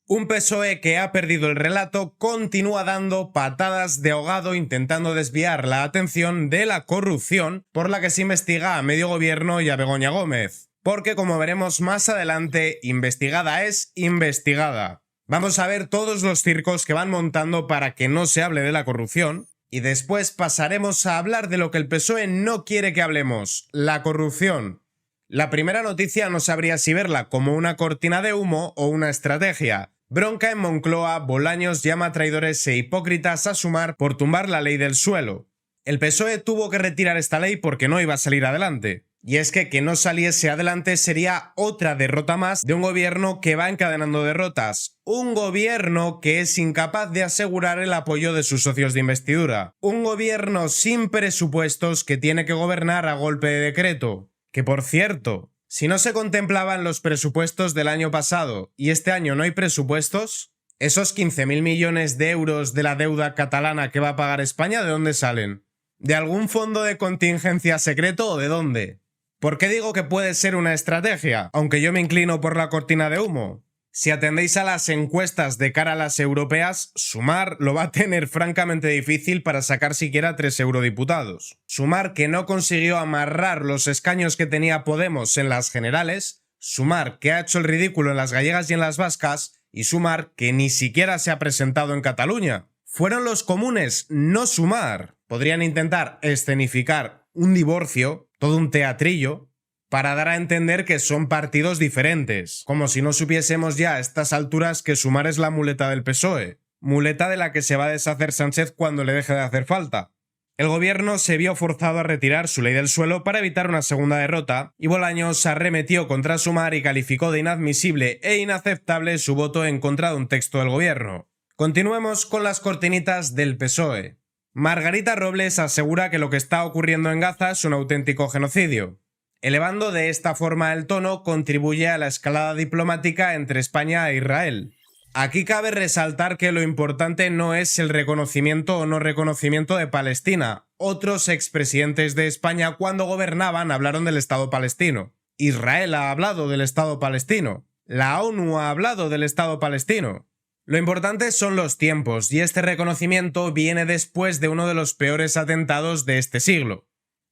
Un PSOE que ha perdido el relato continúa dando patadas de ahogado intentando desviar la atención de la corrupción por la que se investiga a medio gobierno y a Begoña Gómez. Porque como veremos más adelante, investigada es investigada. Vamos a ver todos los circos que van montando para que no se hable de la corrupción y después pasaremos a hablar de lo que el PSOE no quiere que hablemos, la corrupción. La primera noticia no sabría si verla como una cortina de humo o una estrategia. Bronca en Moncloa, Bolaños llama a traidores e hipócritas a Sumar por tumbar la ley del suelo. El PSOE tuvo que retirar esta ley porque no iba a salir adelante. Y es que no saliese adelante sería otra derrota más de un gobierno que va encadenando derrotas. Un gobierno que es incapaz de asegurar el apoyo de sus socios de investidura. Un gobierno sin presupuestos que tiene que gobernar a golpe de decreto. Que por cierto, si no se contemplaban los presupuestos del año pasado y este año no hay presupuestos, esos 15.000 millones de euros de la deuda catalana que va a pagar España, ¿de dónde salen? ¿De algún fondo de contingencia secreto o de dónde? ¿Por qué digo que puede ser una estrategia, aunque yo me inclino por la cortina de humo? Si atendéis a las encuestas de cara a las europeas, Sumar lo va a tener francamente difícil para sacar siquiera 3 eurodiputados. Sumar que no consiguió amarrar los escaños que tenía Podemos en las generales, Sumar que ha hecho el ridículo en las gallegas y en las vascas, y Sumar que ni siquiera se ha presentado en Cataluña. Fueron los comunes, no Sumar. Podrían intentar escenificar un divorcio, todo un teatrillo, para dar a entender que son partidos diferentes, como si no supiésemos ya a estas alturas que Sumar es la muleta del PSOE, muleta de la que se va a deshacer Sánchez cuando le deje de hacer falta. El gobierno se vio forzado a retirar su ley del suelo para evitar una segunda derrota, y Bolaños arremetió contra Sumar y calificó de inadmisible e inaceptable su voto en contra de un texto del gobierno. Continuemos con las cortinitas del PSOE. Margarita Robles asegura que lo que está ocurriendo en Gaza es un auténtico genocidio. Elevando de esta forma el tono, contribuye a la escalada diplomática entre España e Israel. Aquí cabe resaltar que lo importante no es el reconocimiento o no reconocimiento de Palestina. Otros expresidentes de España cuando gobernaban hablaron del Estado palestino. Israel ha hablado del Estado palestino. La ONU ha hablado del Estado palestino. Lo importante son los tiempos, y este reconocimiento viene después de uno de los peores atentados de este siglo.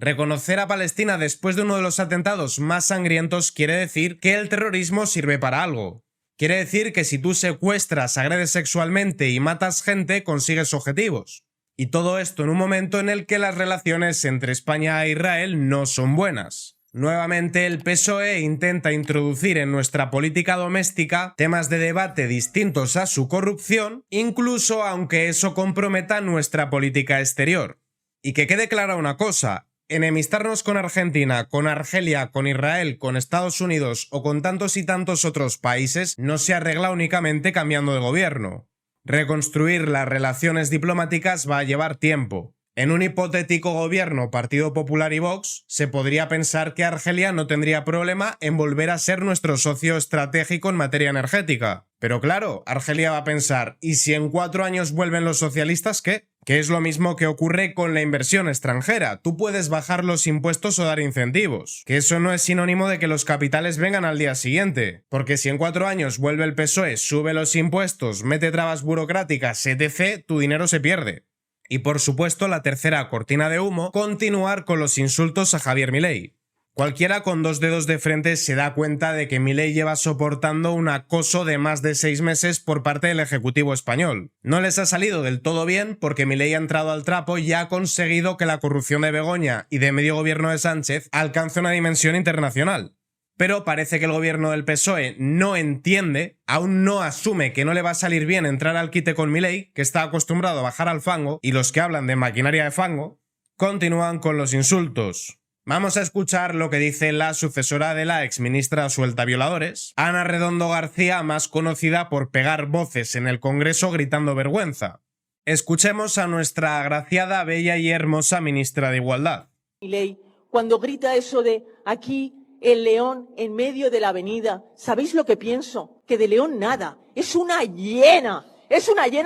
Reconocer a Palestina después de uno de los atentados más sangrientos quiere decir que el terrorismo sirve para algo. Quiere decir que si tú secuestras, agredes sexualmente y matas gente, consigues objetivos. Y todo esto en un momento en el que las relaciones entre España e Israel no son buenas. Nuevamente el PSOE intenta introducir en nuestra política doméstica temas de debate distintos a su corrupción, incluso aunque eso comprometa nuestra política exterior. Y que quede clara una cosa, enemistarnos con Argentina, con Argelia, con Israel, con Estados Unidos o con tantos y tantos otros países no se arregla únicamente cambiando de gobierno. Reconstruir las relaciones diplomáticas va a llevar tiempo. En un hipotético gobierno Partido Popular y Vox, se podría pensar que Argelia no tendría problema en volver a ser nuestro socio estratégico en materia energética. Pero claro, Argelia va a pensar, ¿y si en 4 años vuelven los socialistas qué? Que es lo mismo que ocurre con la inversión extranjera. Tú puedes bajar los impuestos o dar incentivos. Que eso no es sinónimo de que los capitales vengan al día siguiente. Porque si en 4 años vuelve el PSOE, sube los impuestos, mete trabas burocráticas, etc., tu dinero se pierde. Y por supuesto la tercera cortina de humo, continuar con los insultos a Javier Milei. Cualquiera con 2 dedos de frente se da cuenta de que Milei lleva soportando un acoso de más de 6 meses por parte del Ejecutivo español. No les ha salido del todo bien porque Milei ha entrado al trapo y ha conseguido que la corrupción de Begoña y de medio gobierno de Sánchez alcance una dimensión internacional. Pero parece que el gobierno del PSOE no entiende, aún no asume que no le va a salir bien entrar al quite con Milei, que está acostumbrado a bajar al fango, y los que hablan de maquinaria de fango, continúan con los insultos. Vamos a escuchar lo que dice la sucesora de la exministra suelta violadores, Ana Redondo García, más conocida por pegar voces en el Congreso gritando vergüenza. Escuchemos a nuestra agraciada, bella y hermosa ministra de Igualdad. Milei, cuando grita eso de aquí el león en medio de la avenida, ¿sabéis lo que pienso? Que de león nada, es una hiena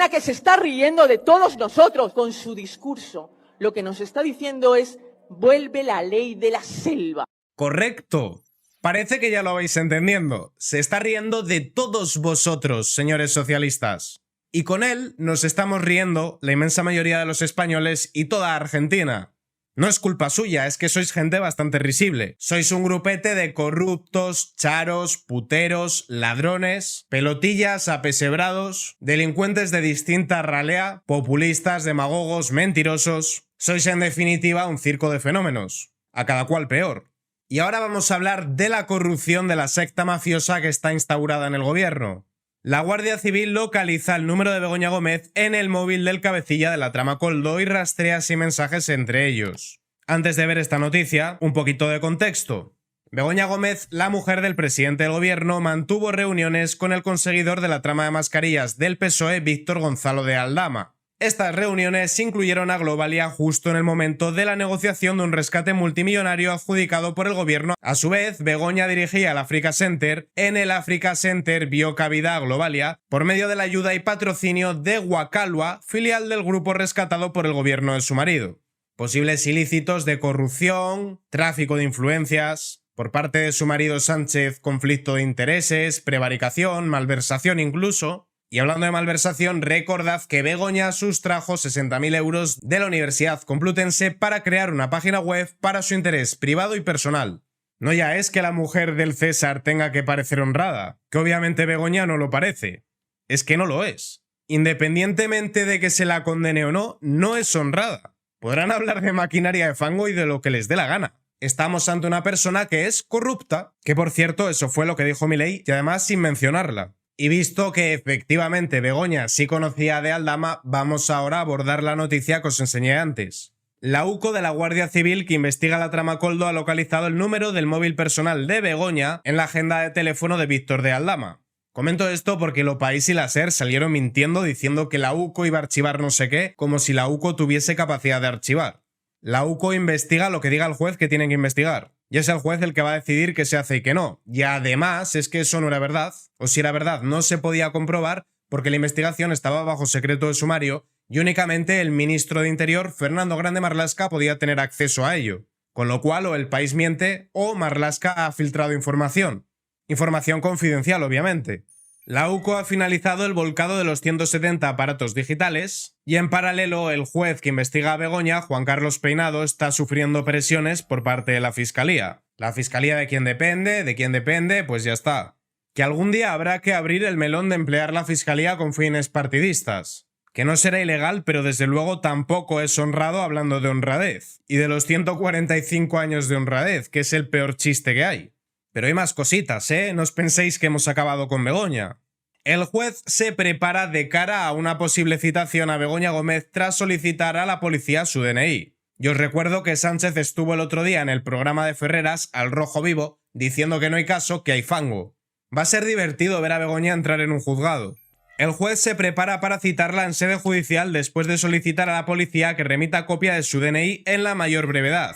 que se está riendo de todos nosotros con su discurso. Lo que nos está diciendo es, vuelve la ley de la selva. Correcto. Parece que ya lo vais entendiendo. Se está riendo de todos vosotros, señores socialistas. Y con él nos estamos riendo la inmensa mayoría de los españoles y toda Argentina. No es culpa suya, es que sois gente bastante risible. Sois un grupete de corruptos, charos, puteros, ladrones, pelotillas apesebrados, delincuentes de distinta ralea, populistas, demagogos, mentirosos. Sois en definitiva un circo de fenómenos. A cada cual peor. Y ahora vamos a hablar de la corrupción de la secta mafiosa que está instaurada en el gobierno. La Guardia Civil localiza el número de Begoña Gómez en el móvil del cabecilla de la trama Koldo y rastrea así mensajes entre ellos. Antes de ver esta noticia, un poquito de contexto. Begoña Gómez, la mujer del presidente del gobierno, mantuvo reuniones con el conseguidor de la trama de mascarillas del PSOE, Víctor Gonzalo de Aldama. Estas reuniones incluyeron a Globalia justo en el momento de la negociación de un rescate multimillonario adjudicado por el gobierno. A su vez, Begoña dirigía el Africa Center. En el Africa Center vio cabida a Globalia por medio de la ayuda y patrocinio de Huacalua, filial del grupo rescatado por el gobierno de su marido. Posibles ilícitos de corrupción, tráfico de influencias, por parte de su marido Sánchez, conflicto de intereses, prevaricación, malversación incluso. Y hablando de malversación, recordad que Begoña sustrajo 60.000 euros de la Universidad Complutense para crear una página web para su interés privado y personal. No ya es que la mujer del César tenga que parecer honrada, que obviamente Begoña no lo parece. Es que no lo es. Independientemente de que se la condene o no, no es honrada. Podrán hablar de maquinaria de fango y de lo que les dé la gana. Estamos ante una persona que es corrupta, que por cierto eso fue lo que dijo Milei y además sin mencionarla. Y visto que efectivamente Begoña sí conocía de Aldama, vamos ahora a abordar la noticia que os enseñé antes. La UCO de la Guardia Civil que investiga la trama Koldo ha localizado el número del móvil personal de Begoña en la agenda de teléfono de Víctor de Aldama. Comento esto porque Lo País y la SER salieron mintiendo diciendo que la UCO iba a archivar no sé qué, como si la UCO tuviese capacidad de archivar. La UCO investiga lo que diga el juez que tiene que investigar. Y es el juez el que va a decidir qué se hace y qué no. Y además es que eso no era verdad, o si era verdad no se podía comprobar porque la investigación estaba bajo secreto de sumario y únicamente el ministro de Interior, Fernando Grande Marlaska, podía tener acceso a ello. Con lo cual o el país miente o Marlaska ha filtrado información. Información confidencial, obviamente. La UCO ha finalizado el volcado de los 170 aparatos digitales y en paralelo el juez que investiga a Begoña, Juan Carlos Peinado, está sufriendo presiones por parte de la Fiscalía. La Fiscalía de quién depende, pues ya está. Que algún día habrá que abrir el melón de emplear la Fiscalía con fines partidistas. Que no será ilegal, pero desde luego tampoco es honrado hablando de honradez. Y de los 145 años de honradez, que es el peor chiste que hay. Pero hay más cositas, ¿eh? No os penséis que hemos acabado con Begoña. El juez se prepara de cara a una posible citación a Begoña Gómez tras solicitar a la policía su DNI. Y os recuerdo que Sánchez estuvo el otro día en el programa de Ferreras, Al Rojo Vivo, diciendo que no hay caso, que hay fango. Va a ser divertido ver a Begoña entrar en un juzgado. El juez se prepara para citarla en sede judicial después de solicitar a la policía que remita copia de su DNI en la mayor brevedad.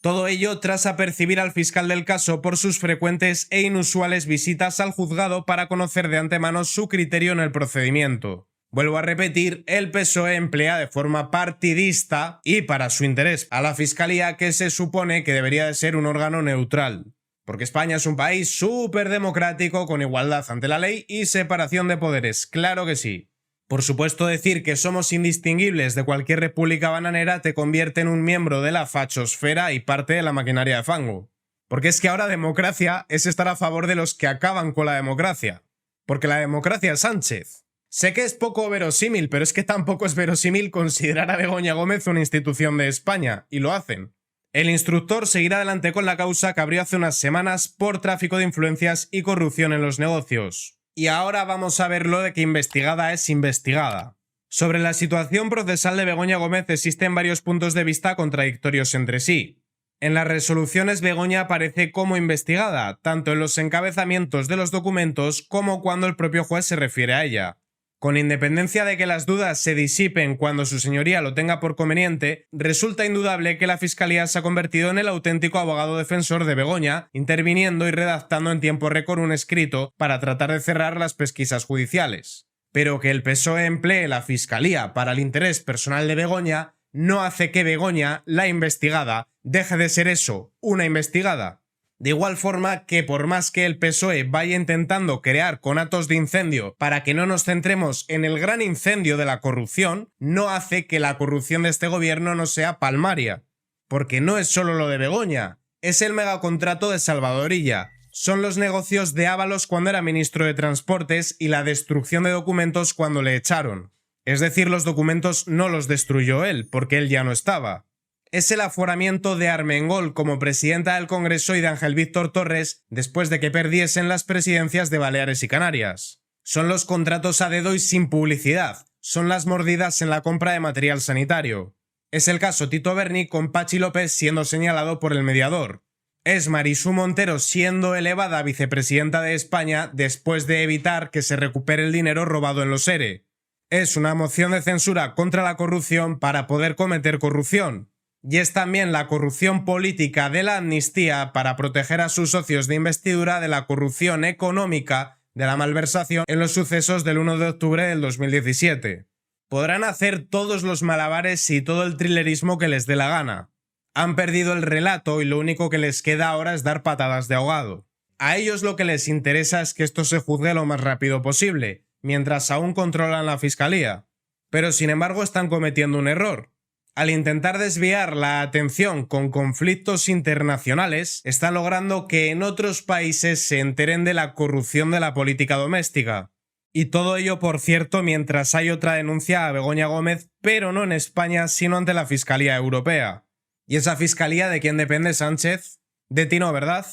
Todo ello tras apercibir al fiscal del caso por sus frecuentes e inusuales visitas al juzgado para conocer de antemano su criterio en el procedimiento. Vuelvo a repetir, el PSOE emplea de forma partidista y para su interés a la Fiscalía, que se supone que debería de ser un órgano neutral. Porque España es un país súper democrático con igualdad ante la ley y separación de poderes, claro que sí. Por supuesto, decir que somos indistinguibles de cualquier república bananera te convierte en un miembro de la fachosfera y parte de la maquinaria de fango. Porque es que ahora democracia es estar a favor de los que acaban con la democracia. Porque la democracia es Sánchez. Sé que es poco verosímil, pero es que tampoco es verosímil considerar a Begoña Gómez una institución de España, y lo hacen. El instructor seguirá adelante con la causa que abrió hace unas semanas por tráfico de influencias y corrupción en los negocios. Y ahora vamos a ver lo de que investigada es investigada. Sobre la situación procesal de Begoña Gómez existen varios puntos de vista contradictorios entre sí. En las resoluciones Begoña aparece como investigada, tanto en los encabezamientos de los documentos como cuando el propio juez se refiere a ella. Con independencia de que las dudas se disipen cuando su señoría lo tenga por conveniente, resulta indudable que la Fiscalía se ha convertido en el auténtico abogado defensor de Begoña, interviniendo y redactando en tiempo récord un escrito para tratar de cerrar las pesquisas judiciales. Pero que el PSOE emplee la Fiscalía para el interés personal de Begoña no hace que Begoña, la investigada, deje de ser eso, una investigada. De igual forma que por más que el PSOE vaya intentando crear conatos de incendio para que no nos centremos en el gran incendio de la corrupción, no hace que la corrupción de este gobierno no sea palmaria. Porque no es solo lo de Begoña, es el megacontrato de Salvador Illa, son los negocios de Ábalos cuando era ministro de Transportes y la destrucción de documentos cuando le echaron. Es decir, los documentos no los destruyó él, porque él ya no estaba. Es el aforamiento de Armengol como presidenta del Congreso y de Ángel Víctor Torres después de que perdiesen las presidencias de Baleares y Canarias. Son los contratos a dedo y sin publicidad. Son las mordidas en la compra de material sanitario. Es el caso Tito Berni con Pachi López siendo señalado por el mediador. Es Marisú Montero siendo elevada a vicepresidenta de España después de evitar que se recupere el dinero robado en los ERE. Es una moción de censura contra la corrupción para poder cometer corrupción. Y es también la corrupción política de la amnistía para proteger a sus socios de investidura de la corrupción económica de la malversación en los sucesos del 1 de octubre del 2017. Podrán hacer todos los malabares y todo el thrillerismo que les dé la gana. Han perdido el relato y lo único que les queda ahora es dar patadas de ahogado. A ellos lo que les interesa es que esto se juzgue lo más rápido posible, mientras aún controlan la fiscalía. Pero sin embargo están cometiendo un error. Al intentar desviar la atención con conflictos internacionales, están logrando que en otros países se enteren de la corrupción de la política doméstica. Y todo ello, por cierto, mientras hay otra denuncia a Begoña Gómez, pero no en España, sino ante la Fiscalía Europea. ¿Y esa fiscalía de quién depende, Sánchez? De ti no, ¿verdad?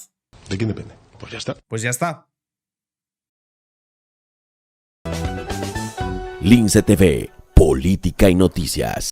¿De quién depende? Pues ya está. Pues ya está. Lince TV, política y noticias.